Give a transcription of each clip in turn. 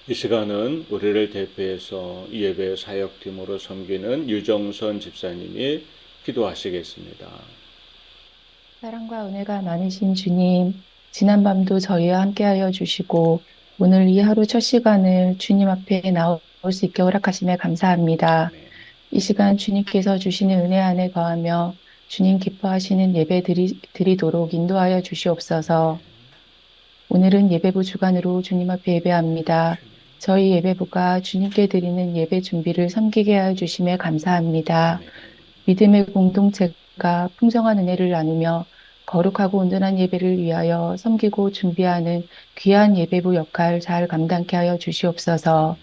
이 시간은 우리를 대표해서 예배 사역팀으로 섬기는 유정선 집사님이 기도하시겠습니다. 사랑과 은혜가 많으신 주님, 지난밤도 저희와 함께하여 주시고, 오늘 이 하루 첫 시간을 주님 앞에 나올 수 있게 허락하심에 감사합니다. 아멘. 이 시간 주님께서 주시는 은혜 안에 거하며 주님 기뻐하시는 예배 드리도록 인도하여 주시옵소서. 오늘은 예배부 주간으로 주님 앞에 예배합니다. 저희 예배부가 주님께 드리는 예배 준비를 섬기게 하여 주심에 감사합니다. 아멘. 믿음의 공동체가 풍성한 은혜를 나누며 거룩하고 온전한 예배를 위하여 섬기고 준비하는 귀한 예배부 역할 잘 감당케 하여 주시옵소서.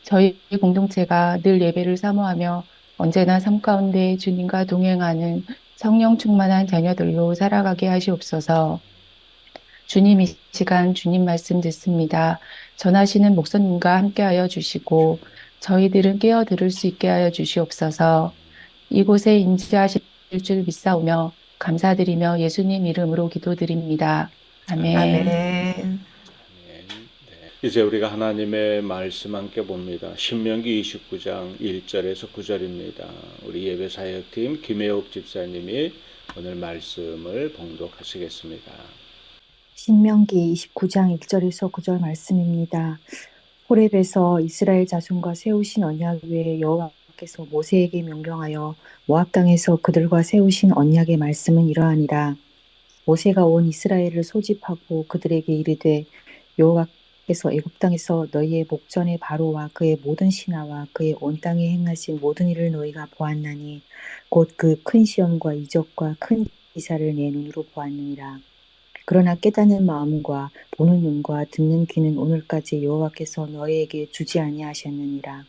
저희 공동체가 늘 예배를 사모하며 언제나 삶 가운데 주님과 동행하는 성령 충만한 자녀들로 살아가게 하시옵소서. 주님 이 시간 주님 말씀 듣습니다. 전하시는 목사님과 함께하여 주시고 저희들은 깨어 들을 수 있게 하여 주시옵소서. 이곳에 인지하실 줄 믿사오며 감사드리며 예수님 이름으로 기도드립니다. 아멘. 아멘. 이제 우리가 하나님의 말씀 함께 봅니다. 신명기 29장 1절에서 9절입니다. 우리 예배 사역팀 김혜옥 집사님이 오늘 말씀을 봉독하시겠습니다. 신명기 29장 1절에서 9절 말씀입니다. 호렙에서 이스라엘 자손과 세우신 언약 외에 여호와께서 모세에게 명령하여 모압 땅에서 그들과 세우신 언약의 말씀은 이러하니라. 모세가 온 이스라엘을 소집하고 그들에게 이르되 여호와께서 애굽 땅에서 너희의 목전의 바로와 그의 모든 신하와 그의 온 땅에 행하신 모든 일을 너희가 보았나니 곧 그 큰 시험과 이적과 큰 기사를 내 눈으로 보았느니라. 그러나 깨닫는 마음과 보는 눈과 듣는 귀는 오늘까지 여호와께서 너희에게 주지 아니하셨느니라.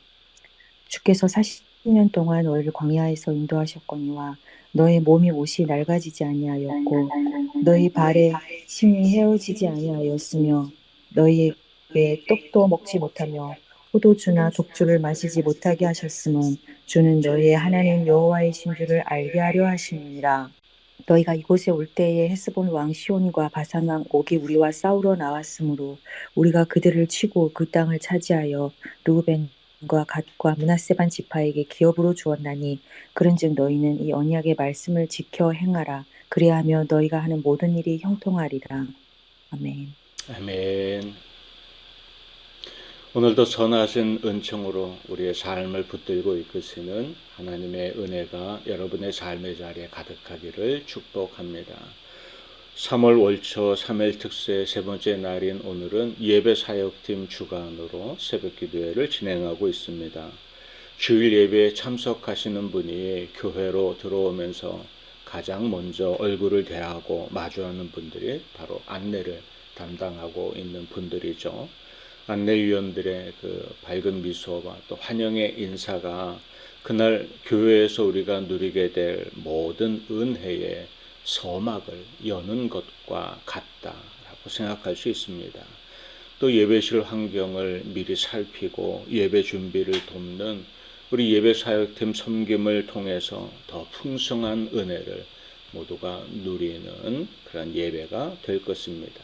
주께서 40년 동안 너희를 광야에서 인도하셨거니와 너의 몸이 옷이 낡아지지 아니하였고 너희 발에 침이 헤어지지 아니하였으며 너희의 입에 떡도 먹지 못하며 포도주나 독주를 마시지 못하게 하셨음은 주는 너희의 하나님 여호와이신 줄을 알게 하려 하심이니라. 너희가 이곳에 올 때에 헤스본 왕 시온과 바산 왕 옥이 우리와 싸우러 나왔으므로 우리가 그들을 치고 그 땅을 차지하여 르우벤과 갓과 므낫세 반 지파에게 기업으로 주었나니 그런즉 너희는 이 언약의 말씀을 지켜 행하라. 그리하며 너희가 하는 모든 일이 형통하리라. 아멘. 아멘. 오늘도 선하신 은총으로 우리의 삶을 붙들고 이끄시는 하나님의 은혜가 여러분의 삶의 자리에 가득하기를 축복합니다. 3월 월초 3일 특세 세 번째 날인 오늘은 예배 사역팀 주간으로 새벽 기도회를 진행하고 있습니다. 주일 예배에 참석하시는 분이 교회로 들어오면서 가장 먼저 얼굴을 대하고 마주하는 분들이 바로 안내를 담당하고 있는 분들이죠. 안내위원들의 그 밝은 미소와 또 환영의 인사가 그날 교회에서 우리가 누리게 될 모든 은혜의 서막을 여는 것과 같다라고 생각할 수 있습니다. 또 예배실 환경을 미리 살피고 예배 준비를 돕는 우리 예배 사역팀 섬김을 통해서 더 풍성한 은혜를 모두가 누리는 그런 예배가 될 것입니다.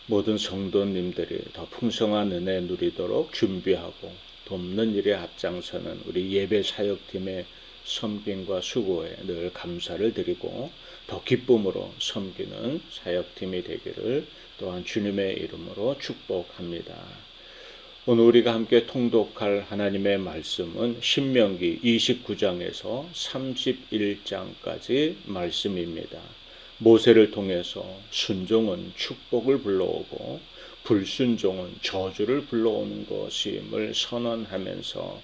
모든 성도님들이 더 풍성한 은혜 누리도록 준비하고 돕는 일에 앞장서는 우리 예배 사역팀의 섬김과 수고에 늘 감사를 드리고 더 기쁨으로 섬기는 사역팀이 되기를 또한 주님의 이름으로 축복합니다. 오늘 우리가 함께 통독할 하나님의 말씀은 신명기 29장에서 31장까지 말씀입니다. 모세를 통해서 순종은 축복을 불러오고 불순종은 저주를 불러오는 것임을 선언하면서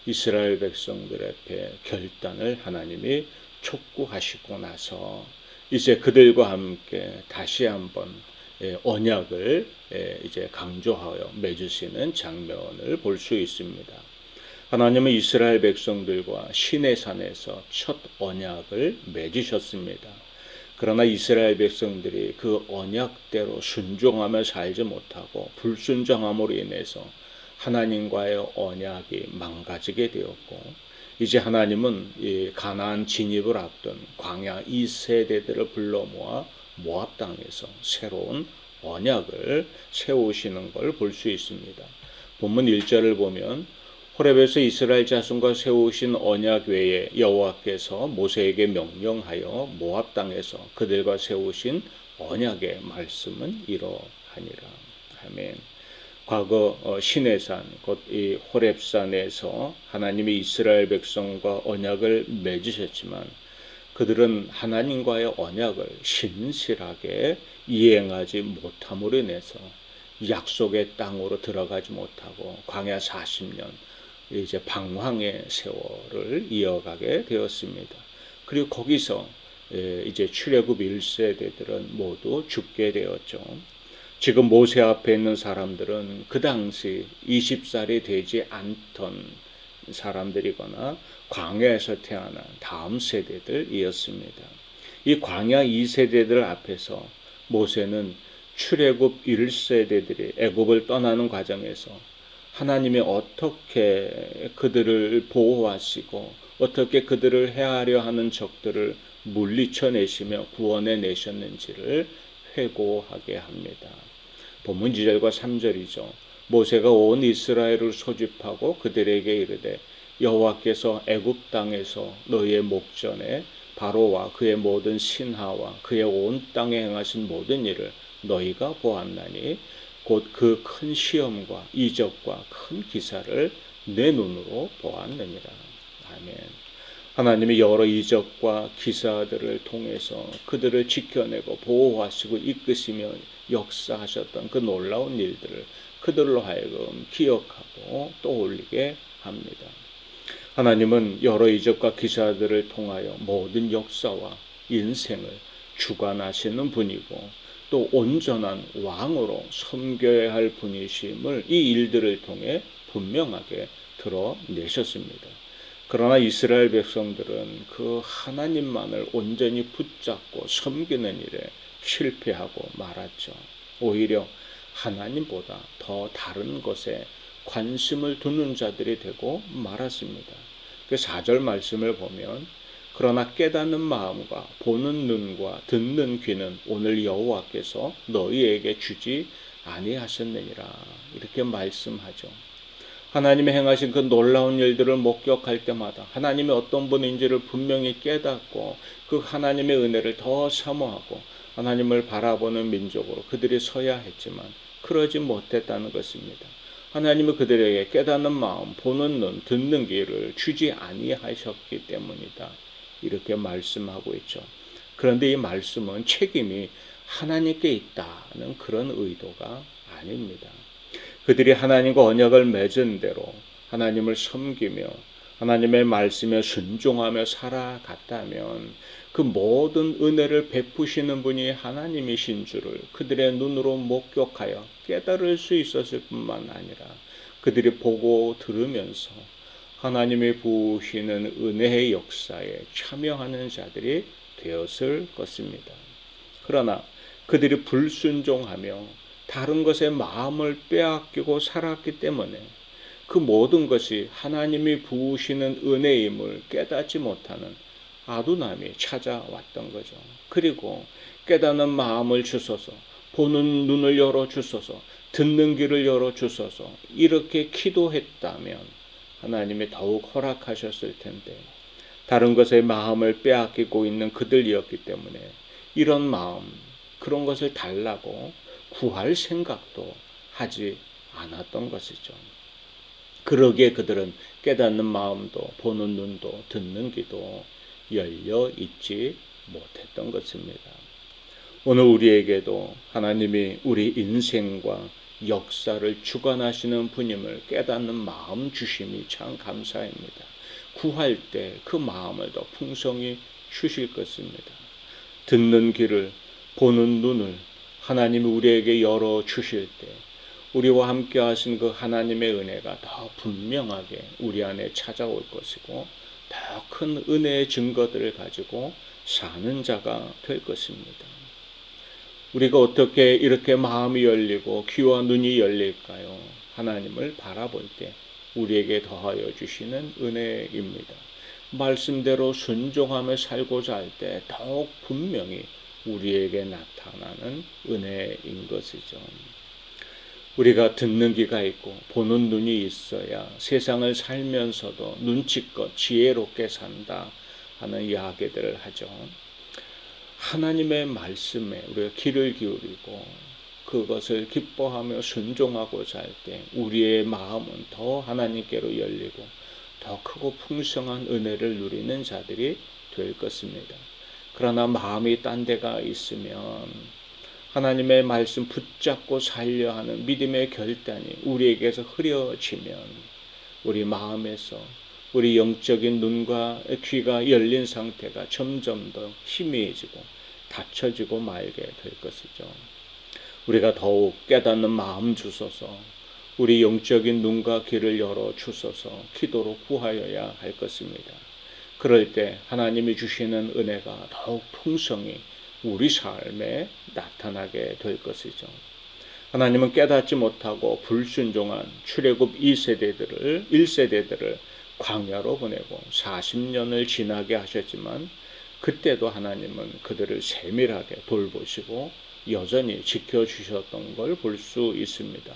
이스라엘 백성들 앞에 결단을 하나님이 촉구하시고 나서 이제 그들과 함께 다시 한번 언약을 이제 강조하여 맺으시는 장면을 볼 수 있습니다. 하나님은 이스라엘 백성들과 시내산에서 첫 언약을 맺으셨습니다. 그러나 이스라엘 백성들이 그 언약대로 순종하며 살지 못하고 불순종함으로 인해서 하나님과의 언약이 망가지게 되었고 이제 하나님은 이 가나안 진입을 앞둔 광야 2세대들을 불러 모아 모압 땅에서 새로운 언약을 세우시는 걸 볼 수 있습니다. 본문 1절을 보면 호렙에서 이스라엘 자손과 세우신 언약 외에 여호와께서 모세에게 명령하여 모압 땅에서 그들과 세우신 언약의 말씀은 이러하니라. 아멘. 과거 시내산 곧 이 호렙산에서 하나님이 이스라엘 백성과 언약을 맺으셨지만 그들은 하나님과의 언약을 신실하게 이행하지 못함으로 인해서 약속의 땅으로 들어가지 못하고 광야 40년 이제 방황의 세월을 이어가게 되었습니다. 그리고 거기서 이제 출애굽 1세대들은 모두 죽게 되었죠. 지금 모세 앞에 있는 사람들은 그 당시 20살이 되지 않던 사람들이거나 광야에서 태어난 다음 세대들이었습니다. 이 광야 2세대들 앞에서 모세는 출애굽 1세대들이 애굽을 떠나는 과정에서 하나님이 어떻게 그들을 보호하시고 어떻게 그들을 해하려 하는 적들을 물리쳐내시며 구원해 내셨는지를 회고하게 합니다. 본문 2절과 3절이죠. 모세가 온 이스라엘을 소집하고 그들에게 이르되 여호와께서 애굽 땅에서 너희의 목전에 바로와 그의 모든 신하와 그의 온 땅에 행하신 모든 일을 너희가 보았나니 곧 그 큰 시험과 이적과 큰 기사를 내 눈으로 보았느니라. 아멘. 하나님이 여러 이적과 기사들을 통해서 그들을 지켜내고 보호하시고 이끄시며 역사하셨던 그 놀라운 일들을 그들로 하여금 기억하고 떠올리게 합니다. 하나님은 여러 이적과 기사들을 통하여 모든 역사와 인생을 주관하시는 분이고 또 온전한 왕으로 섬겨야 할 분이심을 이 일들을 통해 분명하게 드러내셨습니다. 그러나 이스라엘 백성들은 그 하나님만을 온전히 붙잡고 섬기는 일에 실패하고 말았죠. 오히려 하나님보다 더 다른 것에 관심을 두는 자들이 되고 말았습니다. 그 4절 말씀을 보면 그러나 깨닫는 마음과 보는 눈과 듣는 귀는 오늘 여호와께서 너희에게 주지 아니하셨느니라. 이렇게 말씀하죠. 하나님이 행하신 그 놀라운 일들을 목격할 때마다 하나님이 어떤 분인지를 분명히 깨닫고 그 하나님의 은혜를 더 사모하고 하나님을 바라보는 민족으로 그들이 서야 했지만 그러지 못했다는 것입니다. 하나님은 그들에게 깨닫는 마음, 보는 눈, 듣는 귀를 주지 아니하셨기 때문이다. 이렇게 말씀하고 있죠. 그런데 이 말씀은 책임이 하나님께 있다는 그런 의도가 아닙니다. 그들이 하나님과 언약을 맺은 대로 하나님을 섬기며 하나님의 말씀에 순종하며 살아갔다면 그 모든 은혜를 베푸시는 분이 하나님이신 줄을 그들의 눈으로 목격하여 깨달을 수 있었을 뿐만 아니라 그들이 보고 들으면서 하나님이 부으시는 은혜의 역사에 참여하는 자들이 되었을 것입니다. 그러나 그들이 불순종하며 다른 것에 마음을 빼앗기고 살았기 때문에 그 모든 것이 하나님이 부으시는 은혜임을 깨닫지 못하는 아두남이 찾아왔던 거죠. 그리고 깨닫는 마음을 주소서, 보는 눈을 열어주소서, 듣는 귀를 열어주소서 이렇게 기도했다면 하나님이 더욱 허락하셨을 텐데 다른 것에 마음을 빼앗기고 있는 그들이었기 때문에 이런 마음, 그런 것을 달라고 구할 생각도 하지 않았던 것이죠. 그러기에 그들은 깨닫는 마음도 보는 눈도 듣는 귀도 열려 있지 못했던 것입니다. 오늘 우리에게도 하나님이 우리 인생과 역사를 주관하시는 분임을 깨닫는 마음 주심이 참 감사합니다. 구할 때 그 마음을 더 풍성히 주실 것입니다. 듣는 귀를, 보는 눈을 하나님이 우리에게 열어주실 때 우리와 함께 하신 그 하나님의 은혜가 더 분명하게 우리 안에 찾아올 것이고 더 큰 은혜의 증거들을 가지고 사는 자가 될 것입니다. 우리가 어떻게 이렇게 마음이 열리고 귀와 눈이 열릴까요? 하나님을 바라볼 때 우리에게 더하여 주시는 은혜입니다. 말씀대로 순종하며 살고자 할 때 더욱 분명히 우리에게 나타나는 은혜인 것이죠. 우리가 듣는 귀가 있고 보는 눈이 있어야 세상을 살면서도 눈치껏 지혜롭게 산다 하는 이야기들을 하죠. 하나님의 말씀에 우리가 귀를 기울이고 그것을 기뻐하며 순종하고 살 때 우리의 마음은 더 하나님께로 열리고 더 크고 풍성한 은혜를 누리는 자들이 될 것입니다. 그러나 마음이 딴 데가 있으면 하나님의 말씀 붙잡고 살려 하는 믿음의 결단이 우리에게서 흐려지면 우리 마음에서 우리 영적인 눈과 귀가 열린 상태가 점점 더 희미해지고 닫혀지고 말게 될 것이죠. 우리가 더욱 깨닫는 마음 주소서, 우리 영적인 눈과 귀를 열어 주소서 기도로 구하여야 할 것입니다. 그럴 때 하나님이 주시는 은혜가 더욱 풍성히 우리 삶에 나타나게 될 것이죠. 하나님은 깨닫지 못하고 불순종한 출애굽 1세대들을 광야로 보내고 40년을 지나게 하셨지만 그때도 하나님은 그들을 세밀하게 돌보시고 여전히 지켜주셨던 걸 볼 수 있습니다.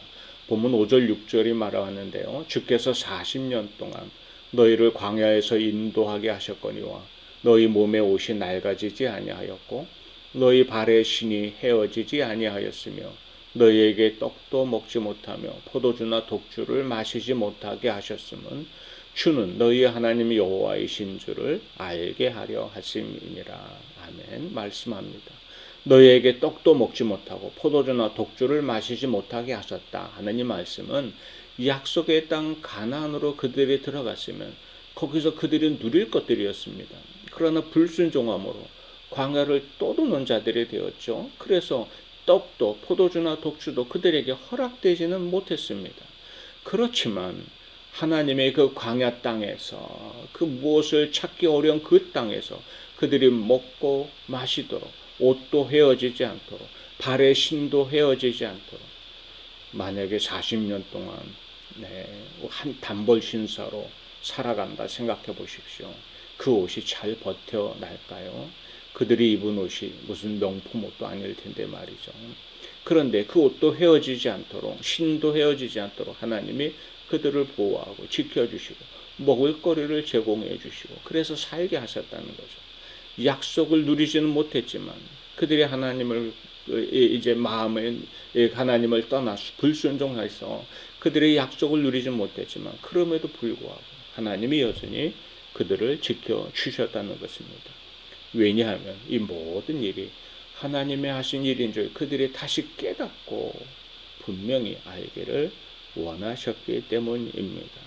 본문 5절 6절이 말하는데요. 주께서 40년 동안 너희를 광야에서 인도하게 하셨거니와 너희 몸의 옷이 낡아지지 아니하였고 너희 발의 신이 헤어지지 아니하였으며 너희에게 떡도 먹지 못하며 포도주나 독주를 마시지 못하게 하셨음은 주는 너희 하나님 여호와이신 줄을 알게 하려 하심이니라. 아멘. 말씀합니다. 너희에게 떡도 먹지 못하고 포도주나 독주를 마시지 못하게 하셨다 하는 이 말씀은 약속의 땅 가나안으로 그들이 들어갔으면 거기서 그들이 누릴 것들이었습니다. 그러나 불순종함으로 광야를 떠도는 자들이 되었죠. 그래서 떡도 포도주나 독주도 그들에게 허락되지는 못했습니다. 그렇지만 하나님의 그 광야 땅에서 그 무엇을 찾기 어려운 그 땅에서 그들이 먹고 마시도록 옷도 헤어지지 않도록 발의 신도 헤어지지 않도록 만약에 40년 동안 한 단벌 신사로 살아간다 생각해 보십시오. 그 옷이 잘 버텨날까요? 그들이 입은 옷이 무슨 명품 옷도 아닐 텐데 말이죠. 그런데 그 옷도 헤어지지 않도록 신도 헤어지지 않도록 하나님이 그들을 보호하고 지켜주시고 먹을거리를 제공해 주시고 그래서 살게 하셨다는 거죠. 약속을 누리지는 못했지만 그들이 하나님을 이제 마음에 하나님을 떠나서 불순종해서 그들의 약속을 누리지 못했지만 그럼에도 불구하고 하나님이 여전히 그들을 지켜주셨다는 것입니다. 왜냐하면 이 모든 일이 하나님의 하신 일인 줄 그들이 다시 깨닫고 분명히 알기를 원하셨기 때문입니다.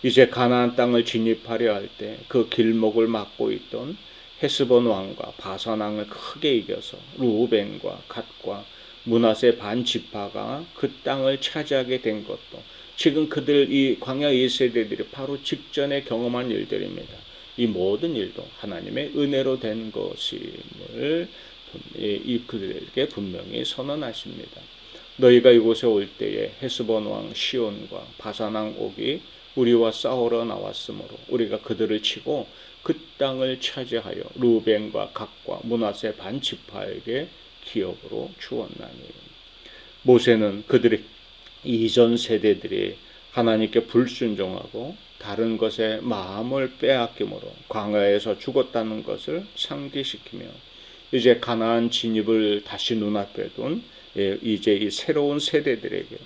이제 가나안 땅을 진입하려 할 때 그 길목을 막고 있던 헤스본 왕과 바산 왕을 크게 이겨서 루벤과 갓과 므낫세 반 지파가 그 땅을 차지하게 된 것도 지금 그들 이 광야 1세대들이 바로 직전에 경험한 일들입니다. 이 모든 일도 하나님의 은혜로 된 것임을 그들에게 분명히 선언하십니다. 너희가 이곳에 올 때에 헤스본 왕 시온과 바산 왕 옥이 우리와 싸우러 나왔으므로 우리가 그들을 치고 그 땅을 차지하여 루벤과 갓과 므낫세 반 지파에게 기업으로 주었나니. 모세는 그들의 이전 세대들이 하나님께 불순종하고 다른 것에 마음을 빼앗김으로 광야에서 죽었다는 것을 상기시키며 이제 가나안 진입을 다시 눈앞에 둔 이제 이 새로운 세대들에게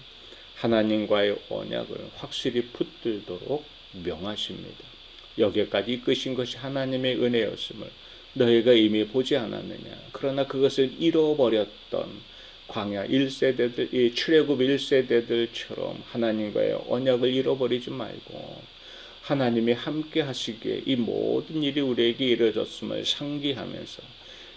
하나님과의 언약을 확실히 붙들도록 명하십니다. 여기까지 이끄신 것이 하나님의 은혜였음을 너희가 이미 보지 않았느냐. 그러나 그것을 잃어버렸던 광야 1세대들, 이 출애굽 1세대들처럼 하나님과의 언약을 잃어버리지 말고 하나님이 함께 하시기에 이 모든 일이 우리에게 이루어졌음을 상기하면서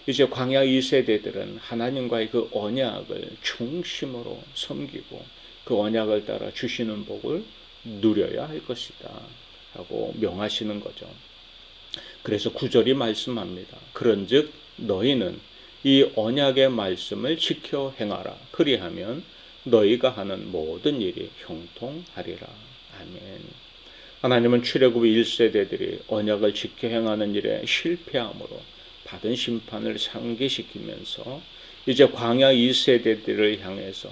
이제 광야 2세대들은 하나님과의 그 언약을 중심으로 섬기고 그 언약을 따라 주시는 복을 누려야 할 것이다 하고 명하시는 거죠. 그래서 9절이 말씀합니다. 그런즉 너희는 이 언약의 말씀을 지켜 행하라. 그리하면 너희가 하는 모든 일이 형통하리라. 아멘. 하나님은 출애굽 1세대들이 언약을 지켜 행하는 일에 실패함으로 받은 심판을 상기시키면서 이제 광야 2세대들을 향해서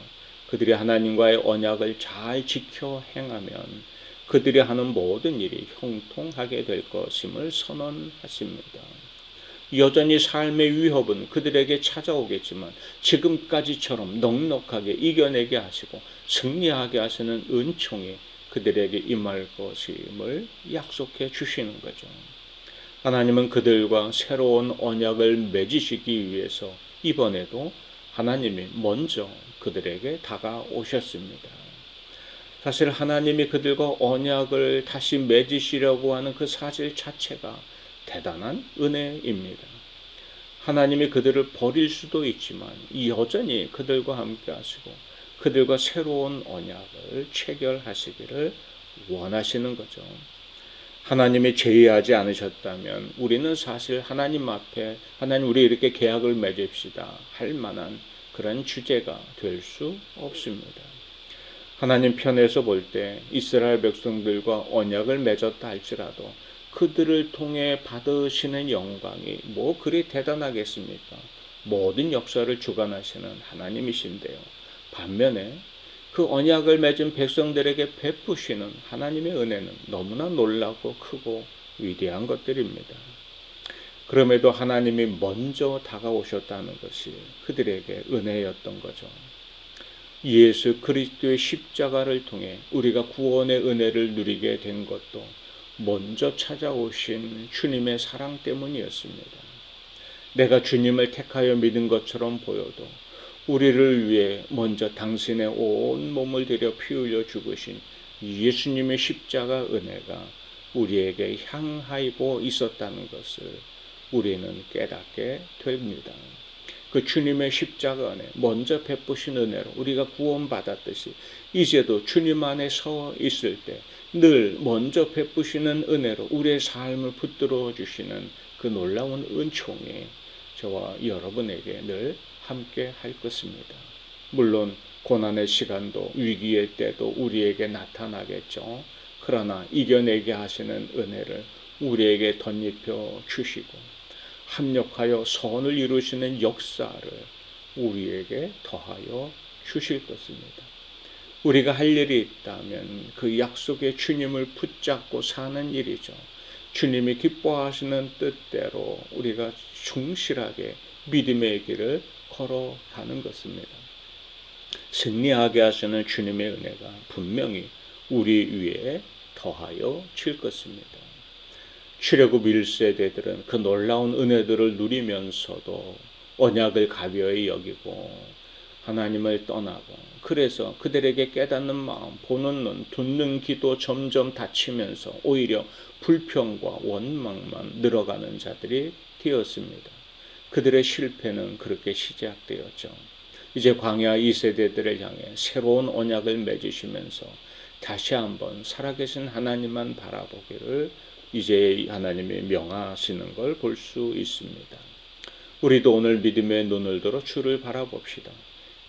그들이 하나님과의 언약을 잘 지켜 행하면 그들이 하는 모든 일이 형통하게 될 것임을 선언하십니다. 여전히 삶의 위협은 그들에게 찾아오겠지만 지금까지처럼 넉넉하게 이겨내게 하시고 승리하게 하시는 은총이 그들에게 임할 것임을 약속해 주시는 거죠. 하나님은 그들과 새로운 언약을 맺으시기 위해서 이번에도 하나님이 먼저 그들에게 다가오셨습니다. 사실 하나님이 그들과 언약을 다시 맺으시려고 하는 그 사실 자체가 대단한 은혜입니다. 하나님이 그들을 버릴 수도 있지만 여전히 그들과 함께 하시고 그들과 새로운 언약을 체결하시기를 원하시는 거죠. 하나님이 제의하지 않으셨다면 우리는 사실 하나님 앞에 하나님 우리 이렇게 계약을 맺읍시다 할 만한 그런 주제가 될 수 없습니다. 하나님 편에서 볼 때 이스라엘 백성들과 언약을 맺었다 할지라도 그들을 통해 받으시는 영광이 뭐 그리 대단하겠습니까? 모든 역사를 주관하시는 하나님이신데요. 반면에 그 언약을 맺은 백성들에게 베푸시는 하나님의 은혜는 너무나 놀랍고 크고 위대한 것들입니다. 그럼에도 하나님이 먼저 다가오셨다는 것이 그들에게 은혜였던 거죠. 예수 그리스도의 십자가를 통해 우리가 구원의 은혜를 누리게 된 것도 먼저 찾아오신 주님의 사랑 때문이었습니다. 내가 주님을 택하여 믿은 것처럼 보여도 우리를 위해 먼저 당신의 온 몸을 들여 피 흘려 죽으신 예수님의 십자가 은혜가 우리에게 향하고 있었다는 것을 우리는 깨닫게 됩니다. 그 주님의 십자가 은혜, 먼저 베푸신 은혜로 우리가 구원받았듯이 이제도 주님 안에 서 있을 때 늘 먼저 베푸시는 은혜로 우리의 삶을 붙들어 주시는 그 놀라운 은총이 저와 여러분에게 늘 함께 할 것입니다. 물론 고난의 시간도 위기의 때도 우리에게 나타나겠죠. 그러나 이겨내게 하시는 은혜를 우리에게 덧입혀 주시고 합력하여 선을 이루시는 역사를 우리에게 더하여 주실 것입니다. 우리가 할 일이 있다면 그 약속의 주님을 붙잡고 사는 일이죠. 주님이 기뻐하시는 뜻대로 우리가 충실하게 믿음의 길을 걸어가는 것입니다. 승리하게 하시는 주님의 은혜가 분명히 우리 위에 더하여 질 것입니다. 출애굽 1세대들은 그 놀라운 은혜들을 누리면서도 언약을 가벼이 여기고 하나님을 떠나고 그래서 그들에게 깨닫는 마음, 보는 눈, 듣는 귀도 점점 닫히면서 오히려 불평과 원망만 늘어가는 자들이 되었습니다. 그들의 실패는 그렇게 시작되었죠. 이제 광야 2세대들을 향해 새로운 언약을 맺으시면서 다시 한번 살아계신 하나님만 바라보기를 이제 하나님이 명하시는 걸 볼 수 있습니다. 우리도 오늘 믿음의 눈을 들어 주를 바라봅시다.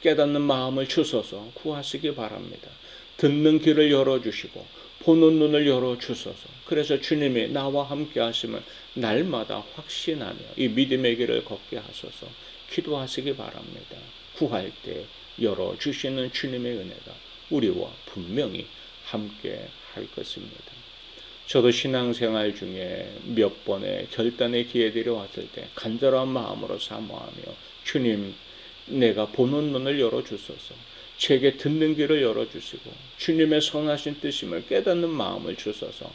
깨닫는 마음을 주셔서 구하시기 바랍니다. 듣는 귀를 열어주시고 보는 눈을 열어주셔서 그래서 주님이 나와 함께 하시면 날마다 확신하며 이 믿음의 길을 걷게 하셔서 기도하시기 바랍니다. 구할 때 열어주시는 주님의 은혜가 우리와 분명히 함께 할 것입니다. 저도 신앙생활 중에 몇 번의 결단의 기회들이 왔을 때 간절한 마음으로 사모하며 주님 내가 보는 눈을 열어주소서 제게 듣는 귀를 열어주시고 주님의 선하신 뜻임을 깨닫는 마음을 주셔서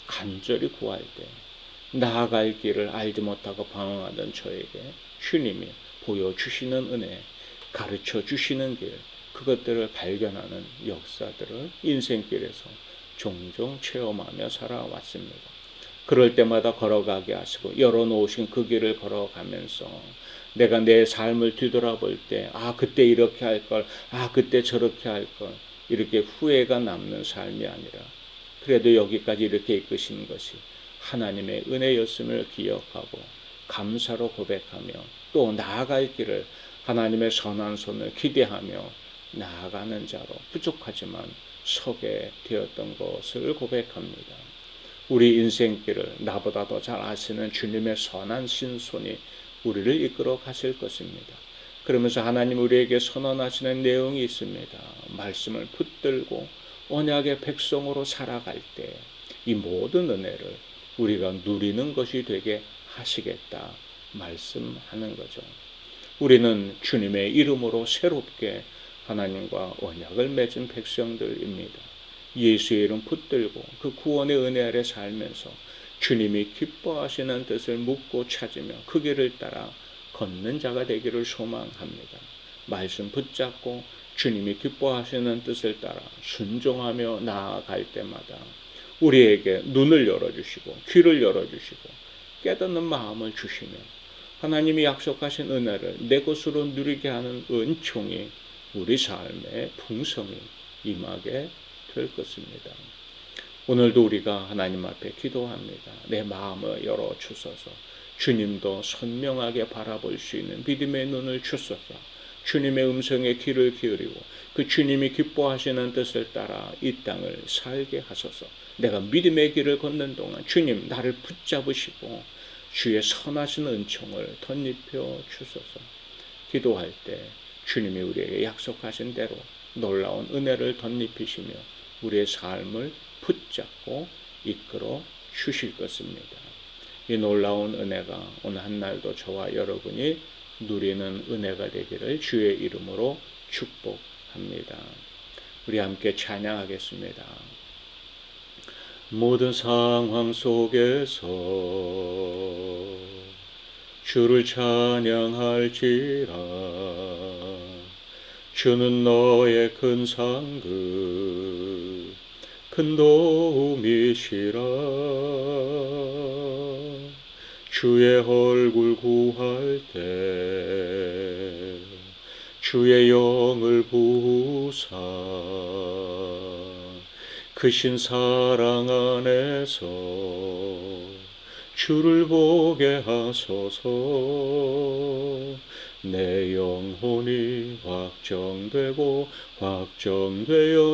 간절히 구할 때 나아갈 길을 알지 못하고 방황하던 저에게 주님이 보여주시는 은혜 가르쳐 주시는 길 그것들을 발견하는 역사들을 인생길에서 종종 체험하며 살아왔습니다. 그럴 때마다 걸어가게 하시고 열어놓으신 그 길을 걸어가면서 내가 내 삶을 뒤돌아볼 때 그때 이렇게 할 걸, 그때 저렇게 할 걸 이렇게 후회가 남는 삶이 아니라 그래도 여기까지 이렇게 이끄신 것이 하나님의 은혜였음을 기억하고 감사로 고백하며 또 나아갈 길을 하나님의 선한 손을 기대하며 나아가는 자로 부족하지만 서게 되었던 것을 고백합니다. 우리 인생길을 나보다 더 잘 아시는 주님의 선한 신손이 우리를 이끌어 가실 것입니다. 그러면서 하나님 우리에게 선언하시는 내용이 있습니다. 말씀을 붙들고 언약의 백성으로 살아갈 때 이 모든 은혜를 우리가 누리는 것이 되게 하시겠다 말씀하는 거죠. 우리는 주님의 이름으로 새롭게 하나님과 언약을 맺은 백성들입니다. 예수의 이름 붙들고 그 구원의 은혜 아래 살면서 주님이 기뻐하시는 뜻을 묻고 찾으며 그 길을 따라 걷는 자가 되기를 소망합니다. 말씀 붙잡고 주님이 기뻐하시는 뜻을 따라 순종하며 나아갈 때마다 우리에게 눈을 열어주시고 귀를 열어주시고 깨닫는 마음을 주시며 하나님이 약속하신 은혜를 내 것으로 누리게 하는 은총이 우리 삶에 풍성히 임하게 될 것입니다. 오늘도 우리가 하나님 앞에 기도합니다. 내 마음을 열어주소서. 주님도 선명하게 바라볼 수 있는 믿음의 눈을 주소서. 주님의 음성에 귀를 기울이고 그 주님이 기뻐하시는 뜻을 따라 이 땅을 살게 하소서. 내가 믿음의 길을 걷는 동안 주님 나를 붙잡으시고 주의 선하신 은총을 덧입혀 주소서. 기도할 때 주님이 우리에게 약속하신 대로 놀라운 은혜를 덧입히시며 우리의 삶을 붙잡고 이끌어 주실 것입니다. 이 놀라운 은혜가 오늘 한날도 저와 여러분이 누리는 은혜가 되기를 주의 이름으로 축복합니다. 우리 함께 찬양하겠습니다. 모든 상황 속에서 주를 찬양할지라. 주는 너의 큰 상급 큰 도움이시라. 주의 얼굴 구할 때 주의 영을 부사 크신 사랑 안에서 주를 보게 하소서. 내 영혼이 확정되어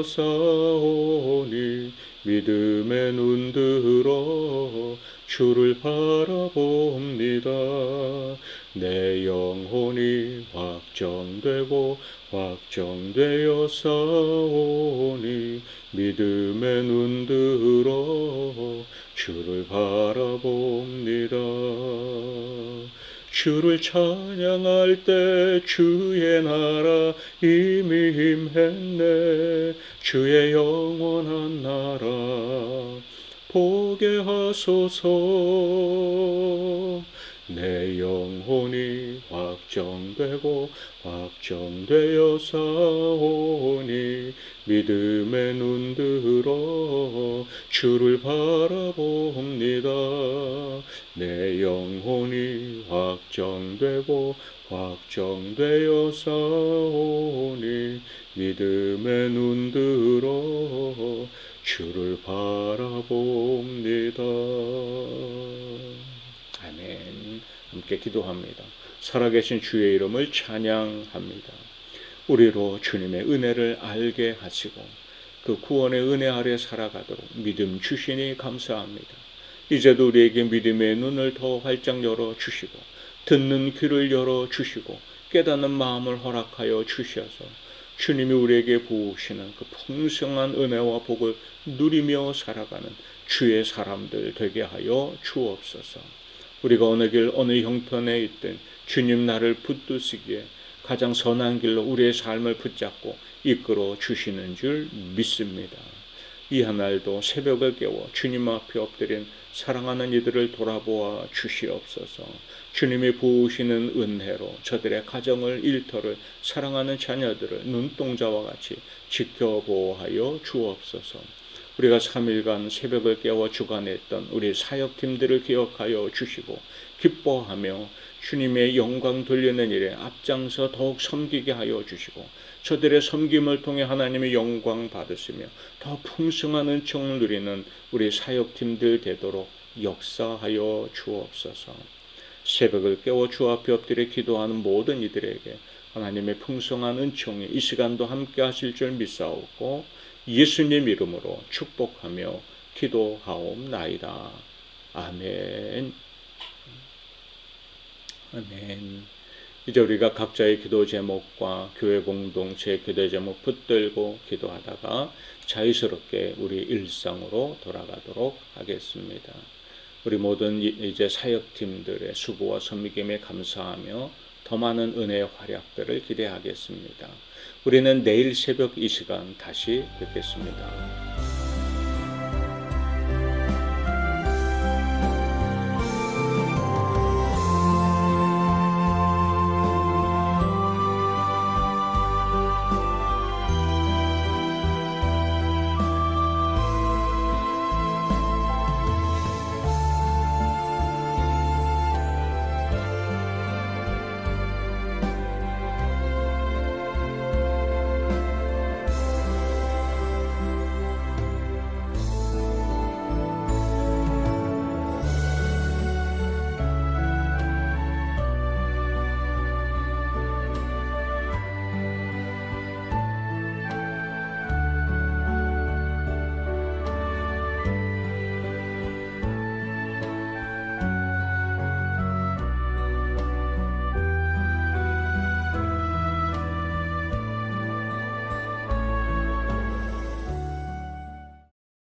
싸우니 믿음의 눈 들어 주를 바라봅니다. 내 영혼이 확정되어 싸우니 믿음의 눈 들어 주를 바라봅니다. 주를 찬양할 때 주의 나라 이미 임했네. 주의 영원한 나라 보게 하소서. 내 영혼이 확정되어 싸우니 믿음의 눈 들어 주를 바라봅니다. 내 영혼이 확정되어 싸우니 믿음의 눈 들어 주를 바라봅니다. 아멘. 함께 기도합니다. 살아계신 주의 이름을 찬양합니다. 우리로 주님의 은혜를 알게 하시고 그 구원의 은혜 아래 살아가도록 믿음 주시니 감사합니다. 이제도 우리에게 믿음의 눈을 더 활짝 열어주시고 듣는 귀를 열어주시고 깨닫는 마음을 허락하여 주셔서 주님이 우리에게 부으시는 그 풍성한 은혜와 복을 누리며 살아가는 주의 사람들 되게 하여 주옵소서. 우리가 어느 길 어느 형편에 있든 주님 나를 붙드시기에 가장 선한 길로 우리의 삶을 붙잡고 이끌어 주시는 줄 믿습니다. 이 한날도 새벽을 깨워 주님 앞에 엎드린 사랑하는 이들을 돌아보아 주시옵소서. 주님이 부으시는 은혜로 저들의 가정을 일터를 사랑하는 자녀들을 눈동자와 같이 지켜보호하여 주옵소서. 우리가 3일간 새벽을 깨워 주관했던 우리 사역팀들을 기억하여 주시고 기뻐하며 주님의 영광 돌리는 일에 앞장서 더욱 섬기게 하여 주시고 저들의 섬김을 통해 하나님의 영광 받으시며 더 풍성한 은총을 누리는 우리 사역팀들 되도록 역사하여 주옵소서. 새벽을 깨워 주 앞에 엎드려 기도하는 모든 이들에게 하나님의 풍성한 은총이 이 시간도 함께 하실 줄 믿사옵고 예수님 이름으로 축복하며 기도하옵나이다. 아멘. 아멘. 이제 우리가 각자의 기도 제목과 교회 공동체의 기도 제목 붙들고 기도하다가 자유스럽게 우리 일상으로 돌아가도록 하겠습니다. 우리 모든 이제 사역팀들의 수고와 섬김에 감사하며 더 많은 은혜의 활약들을 기대하겠습니다. 우리는 내일 새벽 이 시간 다시 뵙겠습니다.